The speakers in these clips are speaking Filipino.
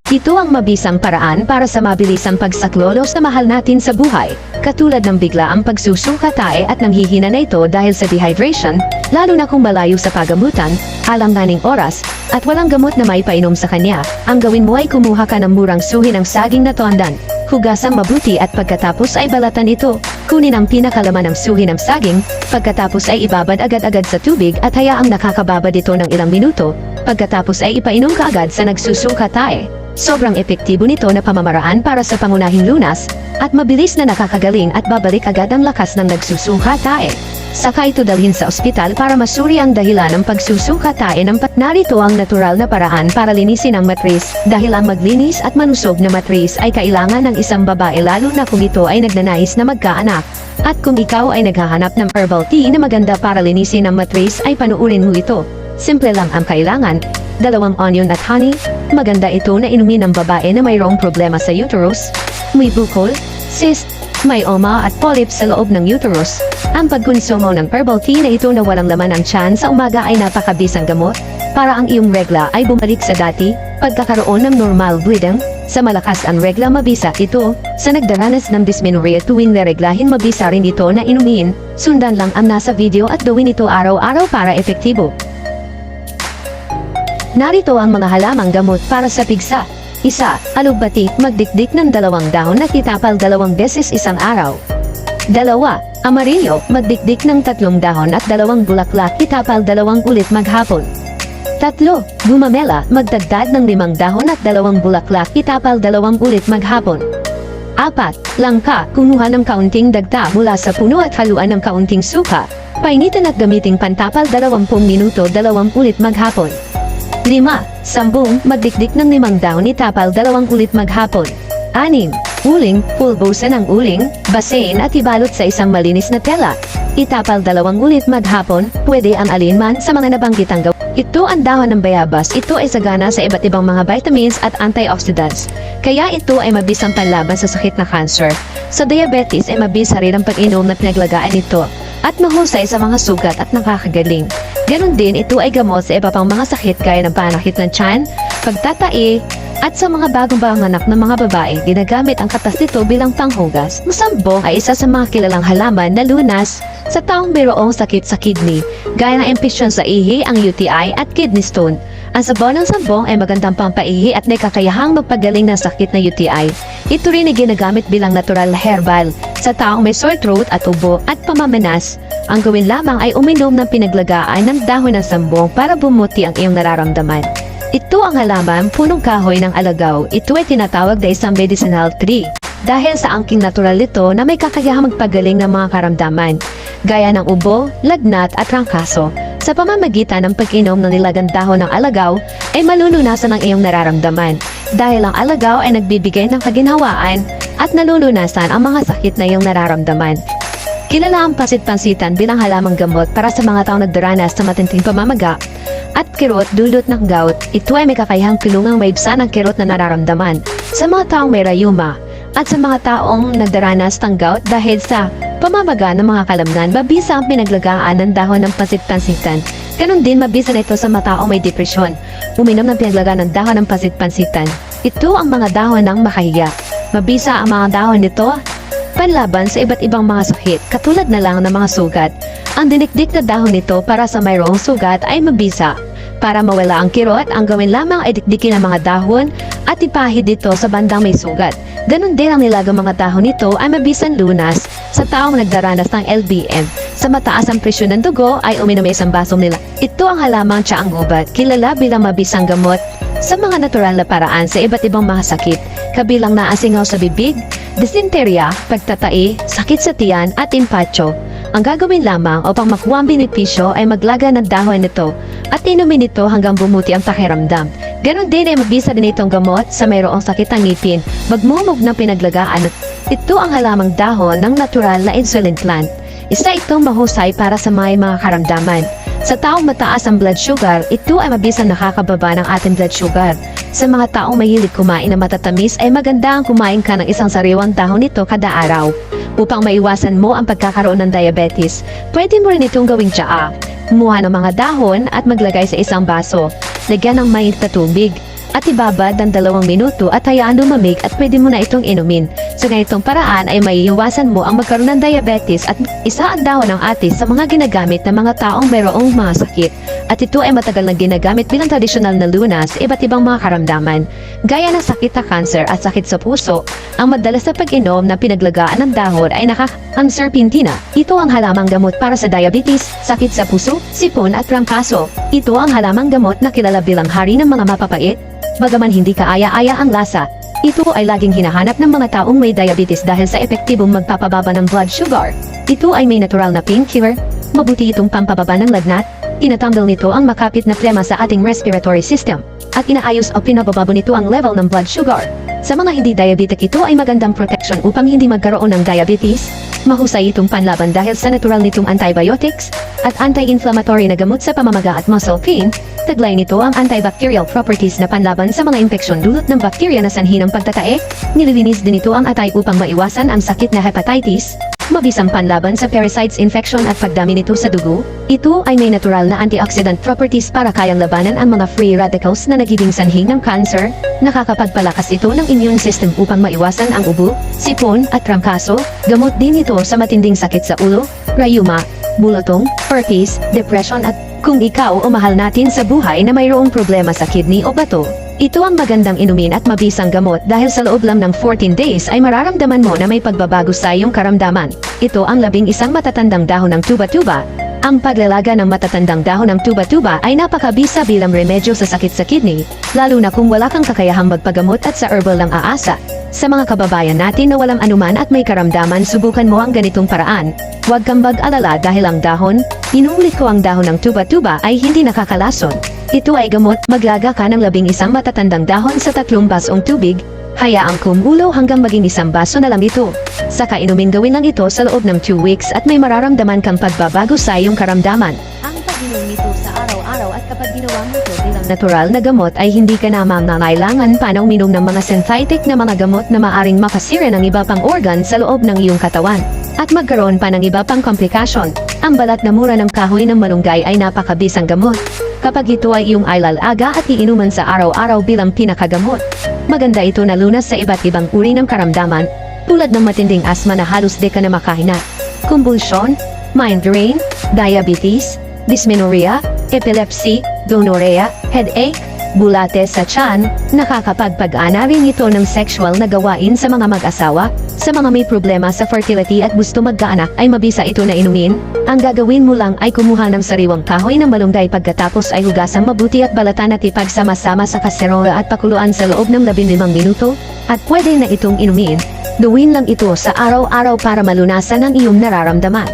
Ito ang mabisang paraan para sa mabilisang pagsaklolo sa mahal natin sa buhay, katulad ng biglaang pagsusuka tae at nanghihina na ito dahil sa dehydration, lalo na kung malayo sa pagamutan, alanganing oras, at walang gamot na may painom sa kanya. Ang gawin mo ay kumuha ka ng murang suhi ng saging na tondan, hugasang mabuti at pagkatapos ay balatan ito. Kunin ang pinakalaman ng suhi ng saging, pagkatapos ay ibabad agad-agad sa tubig at hayaang nakakababad ito ng ilang minuto, pagkatapos ay ipainom ka agad sa nagsusuka tae. Sobrang epektibo nito na pamamaraan para sa pangunahing lunas, at mabilis na nakakagaling at babalik agad ang lakas ng nagsusuka tae. Saka ito dalhin sa ospital para masuri ang dahilan ng pagsusuka tae ng narito ang natural na paraan para linisin ang matris, dahil ang maglinis at manusog na matris ay kailangan ng isang babae lalo na kung ito ay nagnanais na magkaanak. At kung ikaw ay naghahanap ng herbal tea na maganda para linisin ang matris ay panuurin mo ito. Simple lang ang kailangan, 2 onion at honey. Maganda ito na inumin ng babae na mayroong problema sa uterus, may bukol, cyst, myoma at polyps sa loob ng uterus. Ang pagkonsumo ng herbal tea na ito na walang laman ang tiyan sa umaga ay napakabisang gamot para ang iyong regla ay bumalik sa dati, pagkakaroon ng normal bleeding. Sa malakas ang regla mabisa ito, sa nagdaranas ng dysmenorrhea tuwing nareglahin mabisa rin ito na inumin. Sundan lang ang nasa video at gawin ito araw-araw para epektibo. Narito ang mga halamang gamot para sa pigsa. 1. Alugbati, magdikdik ng 2 dahon at itapal 2 beses isang araw. 2. Amarillo, magdikdik ng 3 dahon at 2 bulaklak, itapal 2 ulit maghapon. 3. Gumamela, magdagdag ng 5 dahon at 2 bulaklak, itapal 2 ulit maghapon. 4. Langka, kumuha ng kaunting dagta mula sa puno at haluan ng kaunting suka. Painitan at gamiting pantapal 20 minuto 2 ulit maghapon. 5. Sambong, magdikdik ng 5 dahon, itapal 2 ulit maghapon. 6. Uling, pulbusan ng uling, basain at ibalot sa isang malinis na tela. Itapal 2 ulit maghapon, pwede ang alinman sa mga nabanggitang gawin. Ito ang dahon ng bayabas. Ito ay sagana sa iba't ibang mga vitamins at antioxidants. Kaya ito ay mabisang panlaban sa sakit na cancer. Sa diabetes ay mabisa rin ang pag-inom na pinaglagaan nito at mahusay sa mga sugat at nakakagaling. Ganon din ito ay gamot sa iba pang mga sakit gaya ng panakit ng tiyan, pagtatai, at sa mga bagong panganak ng mga babae, ginagamit ang katas nito bilang panghugas. Masambong ay isa sa mga kilalang halaman na lunas sa taong mayroong sakit sa kidney, gaya ng impesyon sa ihi, ang UTI at kidney stone. Ang sabon ng sambong ay magandang pampaihi at may kakayahang magpagaling ng sakit na UTI. Ito rin ay ginagamit bilang natural herbal sa taong may sore throat at ubo at pamamanas. Ang gawin lamang ay uminom ng pinaglagaan ng dahon ng sambong para bumuti ang iyong nararamdaman. Ito ang halaman punong kahoy ng alagaw. Ito ay tinatawag na isang medicinal tree dahil sa angking natural nito na may kakayahang magpagaling ng mga karamdaman gaya ng ubo, lagnat at trangkaso. Sa pamamagitan ng pag-inom ng nilagang dahon ng alagaw ay malulunasan ang iyong nararamdaman dahil ang alagaw ay nagbibigay ng kaginhawaan at nalulunasan ang mga sakit na iyong nararamdaman. Kilala ang pasit-pansitan bilang halamang gamot para sa mga taong nagdaranas sa matinding pamamaga at kirot dulot ng gout. Ito ay may kakayahang tulungang maibsan ang kirot na nararamdaman sa mga taong may rayuma at sa mga taong nagdaranas ng gout dahil sa pamamaga ng mga kalamnan. Mabisa ang pinaglagaan ng dahon ng pasit-pansitan. Ganon din mabisa na ito sa mga taong may depresyon. Uminom ng pinaglagaan ng dahon ng pasit-pansitan. Ito ang mga dahon ng makahiya. Mabisa ang mga dahon nito panlaban sa iba't ibang mga sakit, katulad na lang ng mga sugat. Ang dinikdik na dahon nito para sa mayroong sugat ay mabisa. Para mawala ang kirot, ang gawin lamang ay dikdikin ang mga dahon at ipahid dito sa bandang may sugat. Ganon din ang nilagang mga dahon nito ay mabisang lunas sa taong nagdaranas ng LBM. Sa mataas ang presyon ng dugo ay uminom isang basong nila. Ito ang halamang tiyaang gubat, kilala bilang mabisang gamot sa mga natural na paraan sa iba't ibang mga sakit, kabilang na asingaw sa bibig, dysenteria, pagtatai, sakit sa tiyan at impatyo. Ang gagawin lamang upang makuha ang benepisyo ay maglaga ng dahon nito at inumin ito hanggang bumuti ang pakiramdam. Ganon din ay mabisa din itong gamot sa mayroong sakit ng ngipin, magmumog ng pinaglagaan. Ito ang halamang dahon ng natural na insulin plant. Isa itong mahusay para sa mga karamdaman. Sa taong mataas ang blood sugar, ito ay mabisang nakakababa ng ating blood sugar. Sa mga taong mahilig kumain na matatamis ay maganda ang kumain ka ng isang sariwang dahon nito kada araw. Upang maiwasan mo ang pagkakaroon ng diabetes, pwede mo rin itong gawing tsaa. Kumuha ng mga dahon at maglagay sa isang baso. Lagyan ng mainit na tubig. at ibabad ng 2 minuto at hayaan lumamig at pwede mo na itong inumin. Sa ganitong paraan ay maiiwasan mo ang magkaroon ng diabetes at isa ang dahon ng atis sa mga ginagamit ng mga taong mayroong mga sakit. At ito ay matagal na ginagamit bilang tradisyonal na lunas sa iba't ibang mga karamdaman, gaya ng sakit na cancer at sakit sa puso. Ang madalas na pag-inom na pinaglagaan ng dahon ay ang serpentina. Ito ang halamang gamot para sa diabetes, sakit sa puso, sipon at trangkaso. Ito ang halamang gamot na kilala bilang hari ng mga mapapait. Bagaman hindi kaaya-aya ang lasa, ito ay laging hinahanap ng mga taong may diabetes dahil sa epektibong magpapababa ng blood sugar. Ito ay may natural na painkiller, mabuti itong pampababa ng lagnat, tinatanggal nito ang makapit na plema sa ating respiratory system, at inaayos o pinabababa nito ang level ng blood sugar. Sa mga hindi diabetic, ito ay magandang protection upang hindi magkaroon ng diabetes. Mahusay itong panlaban dahil sa natural nitong antibiotics at anti-inflammatory na gamot sa pamamaga at muscle pain. Taglay nito ang antibacterial properties na panlaban sa mga impeksyon dulot ng bakterya na sanhi ng pagtatae. Nililinis din ito ang atay upang maiwasan ang sakit na hepatitis. Mabisang panlaban sa parasites infection at pagdami nito sa dugo. Ito ay may natural na antioxidant properties para kayang labanan ang mga free radicals na nagiging sanhi ng cancer. Nakakapagpalakas ito ng immune system upang maiwasan ang ubo, sipon at trangkaso. Gamot din ito sa matinding sakit sa ulo, rayuma, bulotong, herpes, depression at kung ikaw o mahal natin sa buhay na mayroong problema sa kidney o bato. Ito ang magandang inumin at mabisang gamot dahil sa loob lang ng 14 days ay mararamdaman mo na may pagbabago sa iyong karamdaman. Ito ang 11 matatandang dahon ng tuba-tuba. Ang paglalaga ng matatandang dahon ng tuba-tuba ay napakabisa bilang remedyo sa sakit sa kidney, lalo na kung wala kang kakayahang magpagamot at sa herbal lang aasa. Sa mga kababayan natin na walang anuman at may karamdaman, subukan mo ang ganitong paraan. Huwag kang mag-alala dahil ang dahon, inuulit ko, ang dahon ng tuba-tuba ay hindi nakakalason. Ito ay gamot. Maglaga ka ng 11 matatandang dahon sa 3 basong tubig. Hayaang kumulo hanggang maging 1 baso na lang ito. Saka inumin, gawin lang ito sa loob ng 2 weeks at may mararamdaman kang pagbabago sa iyong karamdaman. Ang pag-inom nito sa araw-araw at kapag ginawa mo ito bilang natural na gamot ay hindi ka na mangangailangan pa na uminom ng mga synthetic na mga gamot na maaring makasira ng iba pang organ sa loob ng iyong katawan at magkaroon pa ng iba pang komplikasyon. Ang balat na mura ng kahoy ng malunggay ay napakabisang gamot. Kapag ito ay iyong ilalaga at iinuman sa araw-araw bilang pinakagamot, maganda ito na lunas sa iba't ibang uri ng karamdaman tulad ng matinding asma na halos di ka na makahinga, kumbulsyon, migraine, diabetes, dysmenorrhea, epilepsy, gonorrhea, headache, bulate sa tiyan. Nakakapagpag-ana rin ito ng sexual na gawain sa mga mag-asawa. Sa mga may problema sa fertility at gusto magkaanak ay mabisa ito na inumin. Ang gagawin mo lang ay kumuha ng sariwang kahoy ng malunggay, pagkatapos ay hugasan mabuti at balatan at ipagsama-sama sa kaserola at pakuluan sa loob ng 15 minuto at pwede na itong inumin. Gawin lang ito sa araw-araw para malunasan ang iyong nararamdaman.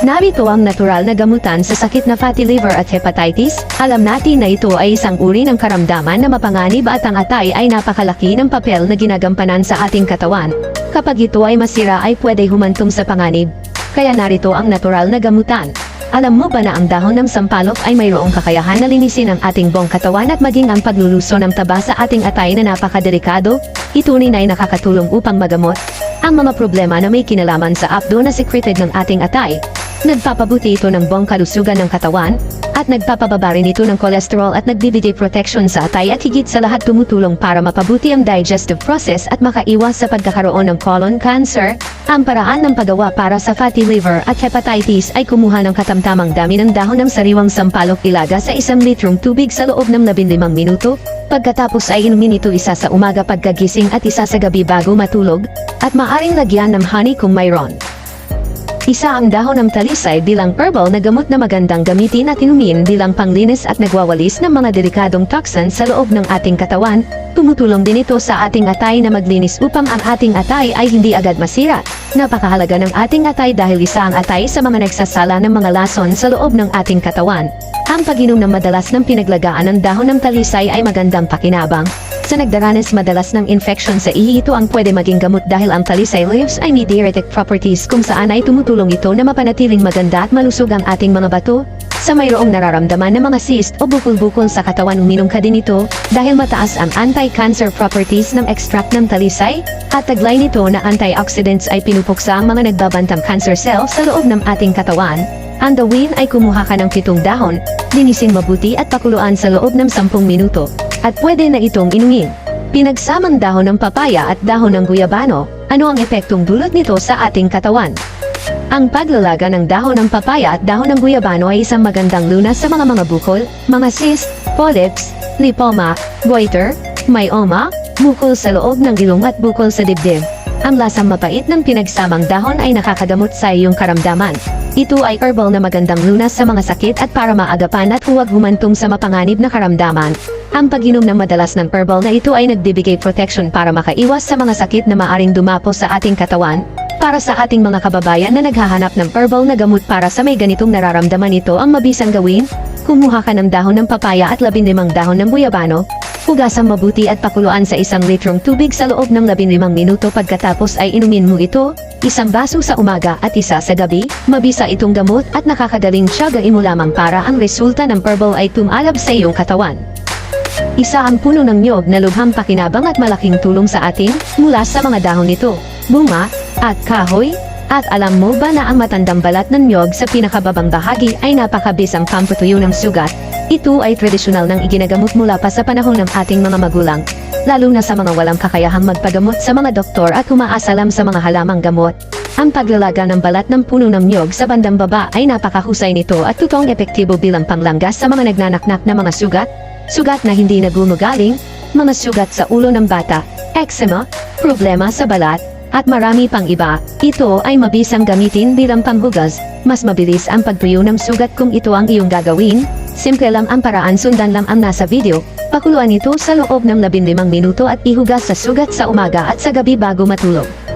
Narito ang natural na gamutan sa sakit na fatty liver at hepatitis. Alam natin na ito ay isang uri ng karamdaman na mapanganib at ang atay ay napakalaki ng papel na ginagampanan sa ating katawan. Kapag ito ay masira ay pwede humantong sa panganib. Kaya narito ang natural na gamutan. Alam mo ba na ang dahon ng sampalok ay mayroong kakayahan na linisin ang ating buong katawan at maging ang pagluluso ng taba sa ating atay na napakadelikado? Ito rin ay nakakatulong upang magamot ang mga problema na may kinalaman sa apdo na secreted ng ating atay. Nagpapabuti ito ng buong kalusugan ng katawan at nagpapababa rin ito ng cholesterol at nagbibigay protection sa atay at higit sa lahat tumutulong para mapabuti ang digestive process at makaiwas sa pagkakaroon ng colon cancer. Ang paraan ng paggawa para sa fatty liver at hepatitis ay kumuha ng katamtamang dami ng dahon ng sariwang sampalok, ilaga sa 1 litrong tubig sa loob ng 15 minuto. Pagkatapos ay inumin ito isa sa umaga pagkagising at isa sa gabi bago matulog, at maaring lagyan ng honey kung mayroon. Isa ang dahon ng talisay bilang herbal na gamot na magandang gamitin at inumin bilang panglinis at nagwawalis ng mga delikadong toxins sa loob ng ating katawan. Tumutulong din ito sa ating atay na maglinis upang ang ating atay ay hindi agad masira. Napakahalaga ng ating atay dahil isa ang atay sa mga nagsasala ng mga lason sa loob ng ating katawan. Ang pag-inom ng madalas ng pinaglagaan ng dahon ng talisay ay magandang pakinabang. Sa nagdaranas madalas ng infection sa ihi, ito ang pwede maging gamot dahil ang talisay leaves ay may diuretic properties kung saan ay tumutulong ito na mapanatiling maganda at malusog ang ating mga bato. Sa mayroong nararamdaman ng mga cyst o bukol-bukol sa katawan, uminom ka din ito dahil mataas ang anti-cancer properties ng extract ng talisay at taglay nito na antioxidants ay pinupuksa ang mga nagbabantang cancer cells sa loob ng ating katawan. Ang gawin ay kumuha ka ng 7 dahon, linisin mabuti at pakuluan sa loob ng 10 minuto. at pwede na itong inumin. Pinagsamang dahon ng papaya at dahon ng guyabano, ano ang epektong dulot nito sa ating katawan? Ang paglalaga ng dahon ng papaya at dahon ng guyabano ay isang magandang lunas sa mga bukol, mga cyst, polyps, lipoma, goiter, myoma, bukol sa loob ng ilong at bukol sa dibdib. Ang lasang mapait ng pinagsamang dahon ay nakakagamot sa iyong karamdaman. Ito ay herbal na magandang lunas sa mga sakit at para maagapan at huwag humantong sa mapanganib na karamdaman. Ang pag-inom ng madalas ng herbal na ito ay nagbibigay protection para makaiwas sa mga sakit na maaring dumapo sa ating katawan. Para sa ating mga kababayan na naghahanap ng herbal na gamot para sa may ganitong nararamdaman, ito ang mabisang gawin. Kumuha ka ng dahon ng papaya at 15 dahon ng guyabano. Hugasan mabuti at pakuluan sa 1 litrong tubig sa loob ng 15 minuto. Pagkatapos ay inumin mo ito, 1 baso sa umaga at 1 sa gabi. Mabisa itong gamot at nakakadaling tiyagain mo lamang para ang resulta ng herbal ay tumalab sa iyong katawan. Isa ang puno ng niyog na lubhang pakinabang at malaking tulong sa atin mula sa mga dahon nito, bunga, at kahoy. At alam mo ba na ang matandang balat ng niyog sa pinakababang bahagi ay napakabisang pampatuyo ng sugat? Ito ay tradisyonal nang iginagamot mula pa sa panahon ng ating mga magulang, lalo na sa mga walang kakayahang magpagamot sa mga doktor at umaasalam sa mga halamang gamot. Ang paglalaga ng balat ng puno ng niyog sa bandang baba ay napakahusay nito at totoong epektibo bilang panglanggas sa mga nagnanaknak na mga sugat na hindi nagumugaling, mga sugat sa ulo ng bata, eczema, problema sa balat, at marami pang iba. Ito ay mabisang gamitin bilang panghugas. Mas mabilis ang pagtuyo ng sugat kung ito ang iyong gagawin. Simple lang ang paraan, sundan lang ang nasa video. Pakuluan ito sa loob ng 15 minuto at ihugas sa sugat sa umaga at sa gabi bago matulog.